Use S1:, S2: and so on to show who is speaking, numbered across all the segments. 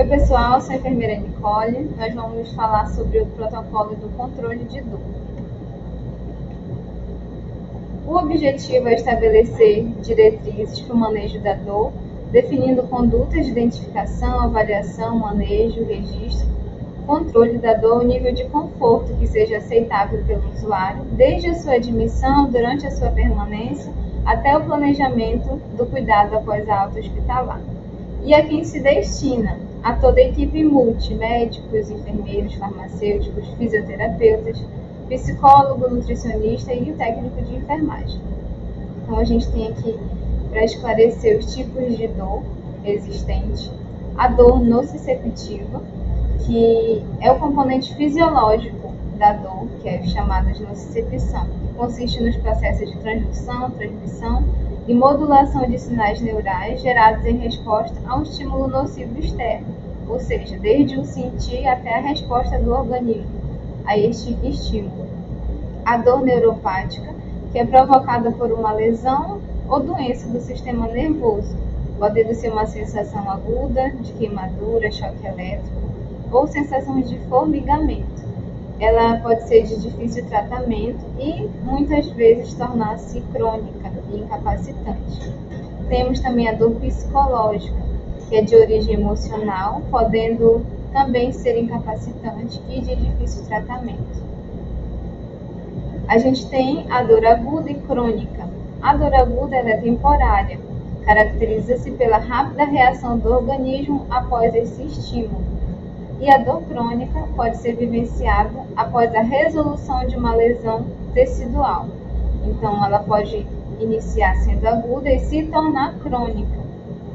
S1: pessoal, sou a enfermeira Nicole. Nós vamos falar sobre o protocolo do controle de dor. O objetivo é estabelecer diretrizes para o manejo da dor, definindo condutas de identificação, avaliação, manejo, registro, controle da dor, o nível de conforto que seja aceitável pelo usuário, desde a sua admissão, durante a sua permanência, até o planejamento do cuidado após a alta hospitalar. E a quem se destina? A toda a equipe médicos, enfermeiros, farmacêuticos, fisioterapeutas, psicólogo, nutricionista e o técnico de enfermagem. Então a gente tem aqui para esclarecer os tipos de dor existentes, a dor nociceptiva, que é o componente fisiológico da dor, que é chamada de nocicepção, que consiste nos processos de transdução, transmissão e modulação de sinais neurais gerados em resposta a um estímulo nocivo externo, ou seja, desde o sentir até a resposta do organismo a este estímulo. A dor neuropática, que é provocada por uma lesão ou doença do sistema nervoso, podendo ser uma sensação aguda de queimadura, choque elétrico ou sensações de formigamento. Ela pode ser de difícil tratamento e muitas vezes tornar-se crônica e incapacitante. Temos também a dor psicológica, que é de origem emocional, podendo também ser incapacitante e de difícil tratamento. A gente tem a dor aguda e crônica. A dor aguda ela é temporária, caracteriza-se pela rápida reação do organismo após esse estímulo. E a dor crônica pode ser vivenciada após a resolução de uma lesão tecidual. Então, ela pode iniciar sendo aguda e se tornar crônica,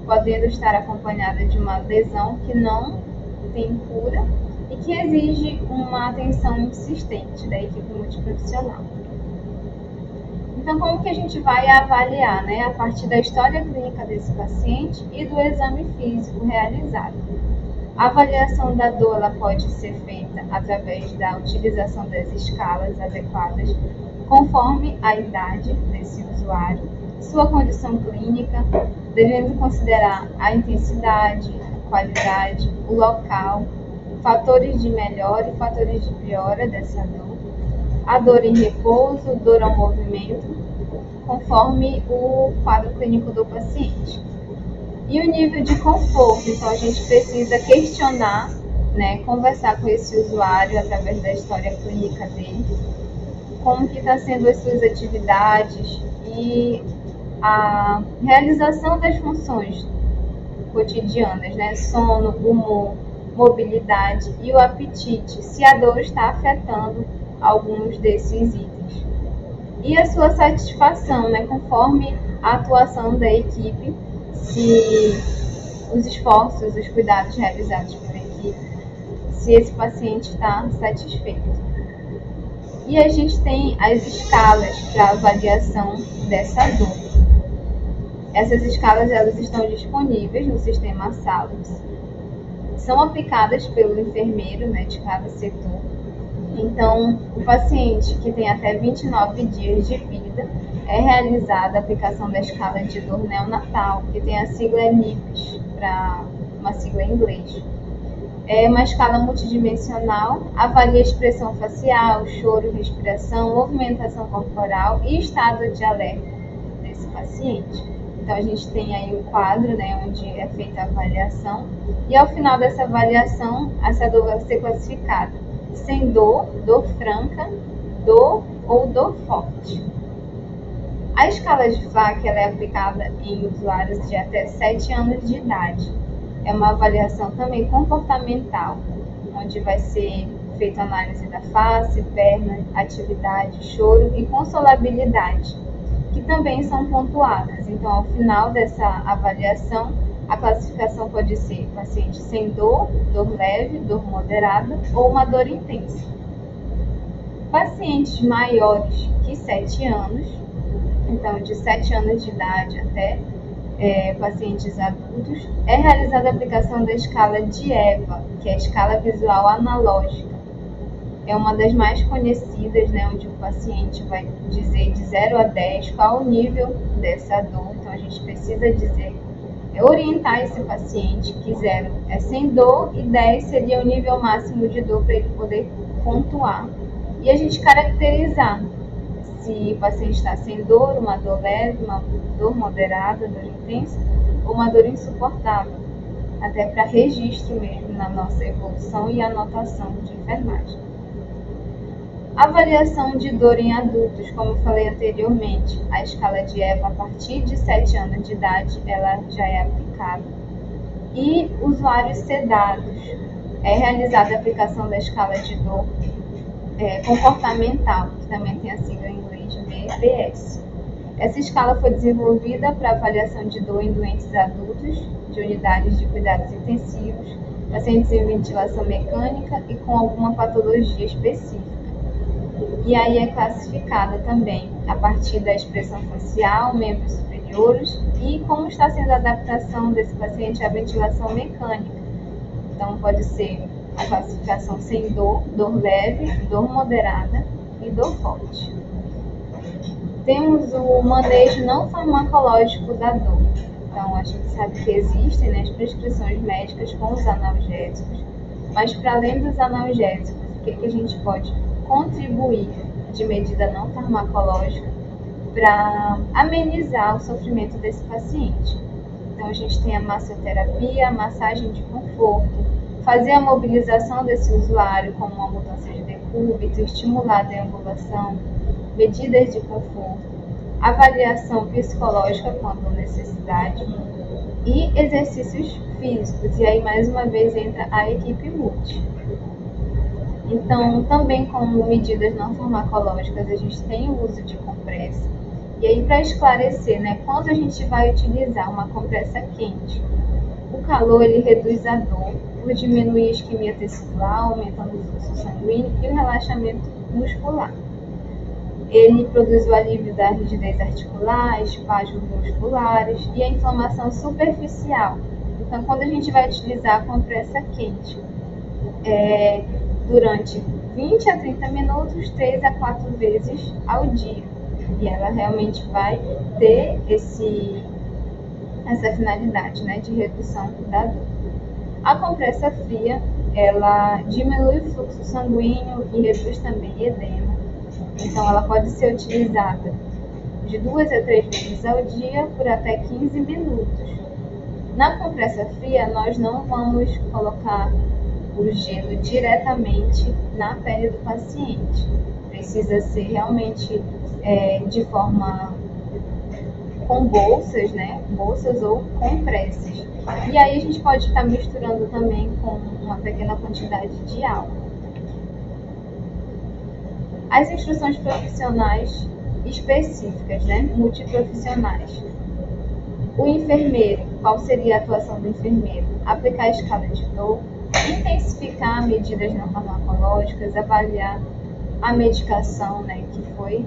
S1: podendo estar acompanhada de uma lesão que não tem cura e que exige uma atenção insistente da equipe multiprofissional. Então, como que a gente vai avaliar, a partir da história clínica desse paciente e do exame físico realizado? A avaliação da dor ela pode ser feita através da utilização das escalas adequadas, conforme a idade desse usuário, sua condição clínica, devendo considerar a intensidade, a qualidade, o local, fatores de melhora e fatores de piora dessa dor, a dor em repouso, dor ao movimento, conforme o quadro clínico do paciente. E o nível de conforto, então a gente precisa questionar, conversar com esse usuário através da história clínica dele, como que está sendo as suas atividades e a realização das funções cotidianas, sono, humor, mobilidade e o apetite, se a dor está afetando alguns desses itens. E a sua satisfação, conforme a atuação da equipe, se os esforços, os cuidados realizados pela equipe, se esse paciente está satisfeito. E a gente tem as escalas para avaliação dessa dor. Essas escalas elas estão disponíveis no sistema Salus. São aplicadas pelo enfermeiro de cada setor. Então, o paciente que tem até 29 dias de vida é realizada a aplicação da escala de dor neonatal, que tem a sigla MIPS, para uma sigla em inglês. É uma escala multidimensional, avalia a expressão facial, choro, respiração, movimentação corporal e estado de alerta desse paciente. Então, a gente tem aí o quadro, onde é feita a avaliação, e ao final dessa avaliação, essa dor vai ser classificada sem dor, dor franca, dor ou dor forte. A escala de FLAC ela é aplicada em usuários de até 7 anos de idade. É uma avaliação também comportamental, onde vai ser feita análise da face, perna, atividade, choro e consolabilidade, que também são pontuadas. Então, ao final dessa avaliação, a classificação pode ser paciente sem dor, dor leve, dor moderada ou uma dor intensa. Pacientes maiores que 7 anos, então de 7 anos de idade até pacientes adultos, é realizada a aplicação da escala de EVA, que é a escala visual analógica. É uma das mais conhecidas, onde o paciente vai dizer de 0 a 10 qual o nível dessa dor. Então, a gente precisa dizer orientar esse paciente, que 0 é sem dor e 10 seria o nível máximo de dor para ele poder pontuar. E a gente caracterizar se o paciente está sem dor, uma dor leve, uma dor moderada, dor intensa, ou uma dor insuportável, até para registro mesmo na nossa evolução e anotação de enfermagem. Avaliação de dor em adultos, como eu falei anteriormente, a escala de EVA a partir de 7 anos de idade, ela já é aplicada. E usuários sedados, é realizada a aplicação da escala de dor comportamental, que também tem a sigla em inglês VPS. Essa escala foi desenvolvida para avaliação de dor em doentes adultos, de unidades de cuidados intensivos, pacientes em ventilação mecânica e com alguma patologia específica. E aí é classificada também a partir da expressão facial, membros superiores e como está sendo a adaptação desse paciente à ventilação mecânica. Então pode ser a classificação sem dor, dor leve, dor moderada e dor forte. Temos o manejo não farmacológico da dor. Então a gente sabe que existem, né, as prescrições médicas com os analgésicos, mas para além dos analgésicos, o que a gente pode contribuir de medida não farmacológica para amenizar o sofrimento desse paciente. Então a gente tem a massoterapia, a massagem de conforto, fazer a mobilização desse usuário como uma mudança de decúbito, estimular a deambulação, medidas de conforto, avaliação psicológica quando necessidade e exercícios físicos. E aí mais uma vez entra a equipe multi. Então, também como medidas não farmacológicas, a gente tem o uso de compressa. E aí, para esclarecer, né, quando a gente vai utilizar uma compressa quente, o calor ele reduz a dor por diminuir a isquemia tecidular, aumentando o fluxo sanguíneo e o relaxamento muscular. Ele produz o alívio da rigidez articular, espasmos musculares e a inflamação superficial. Então, quando a gente vai utilizar a compressa quente, durante 20 a 30 minutos, 3 a 4 vezes ao dia. E ela realmente vai ter essa finalidade, né, de redução da dor. A compressa fria, ela diminui o fluxo sanguíneo e reduz também edema. Então, ela pode ser utilizada de 2 a 3 vezes ao dia por até 15 minutos. Na compressa fria, nós não vamos colocar o gelo diretamente na pele do paciente. Precisa ser realmente de forma com bolsas, né? Bolsas ou compressas. E aí a gente pode estar misturando também com uma pequena quantidade de álcool. As instruções profissionais específicas, né? Multiprofissionais. O enfermeiro, qual seria a atuação do enfermeiro? Aplicar a escala de dor, intensificar medidas não farmacológicas, avaliar a medicação, né, que foi.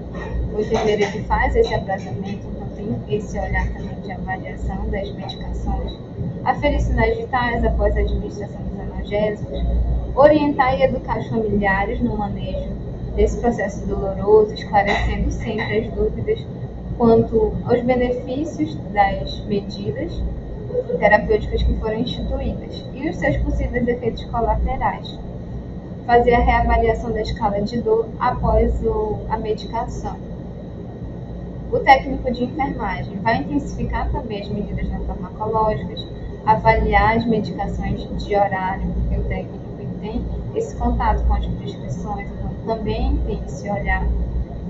S1: O enfermeiro ele faz esse aprazamento, então tem esse olhar também de avaliação das medicações, aferir sinais vitais após a administração dos analgésicos, orientar e educar os familiares no manejo desse processo doloroso, esclarecendo sempre as dúvidas quanto aos benefícios das medidas terapêuticas que foram instituídas e os seus possíveis efeitos colaterais. Fazer a reavaliação da escala de dor após a medicação. O técnico de enfermagem vai intensificar também as medidas não farmacológicas, avaliar as medicações de horário, porque o técnico tem esse contato com as prescrições, então também tem esse olhar,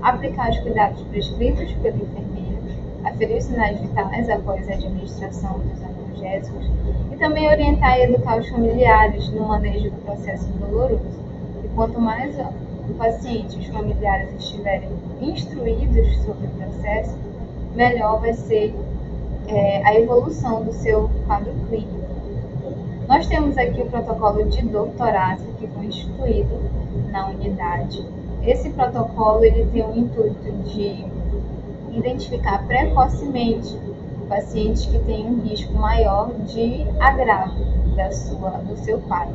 S1: aplicar os cuidados prescritos pelo enfermeiro, aferir os sinais vitais após a administração dos analgésicos e também orientar e educar os familiares no manejo do processo doloroso. E quanto mais o paciente e os familiares estiverem instruídos sobre o processo, melhor vai ser a evolução do seu quadro clínico. Nós temos aqui o protocolo de dor torácica que foi instituído na unidade. Esse protocolo ele tem o intuito de identificar precocemente pacientes que têm um risco maior de agravo do seu quadro.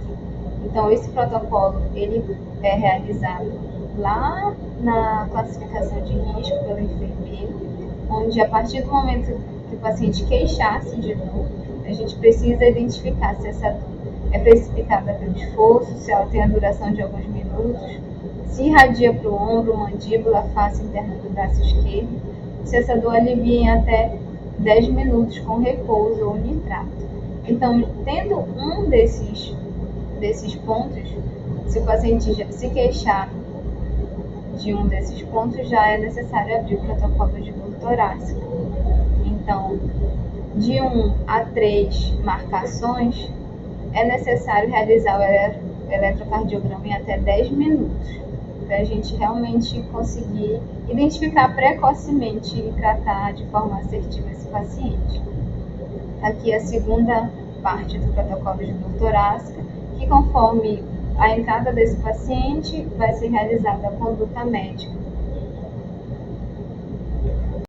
S1: Então, esse protocolo ele é realizado lá na classificação de risco pelo enfermeiro, onde a partir do momento que o paciente queixasse de dor, a gente precisa identificar se essa dor é precipitada pelo esforço, se ela tem a duração de alguns minutos, se irradia para o ombro, mandíbula, face interna do braço esquerdo, se essa dor alivia em até 10 minutos com repouso ou nitrato. Então, tendo um desses pontos, se o paciente já se queixar de um desses pontos, já é necessário abrir o protocolo de dor torácica. Então, de 1 a 3 marcações, é necessário realizar o eletrocardiograma em até 10 minutos, para a gente realmente conseguir identificar precocemente e tratar de forma assertiva esse paciente. Aqui a segunda parte do protocolo de dor torácica, que conforme a entrada desse paciente vai ser realizada a conduta médica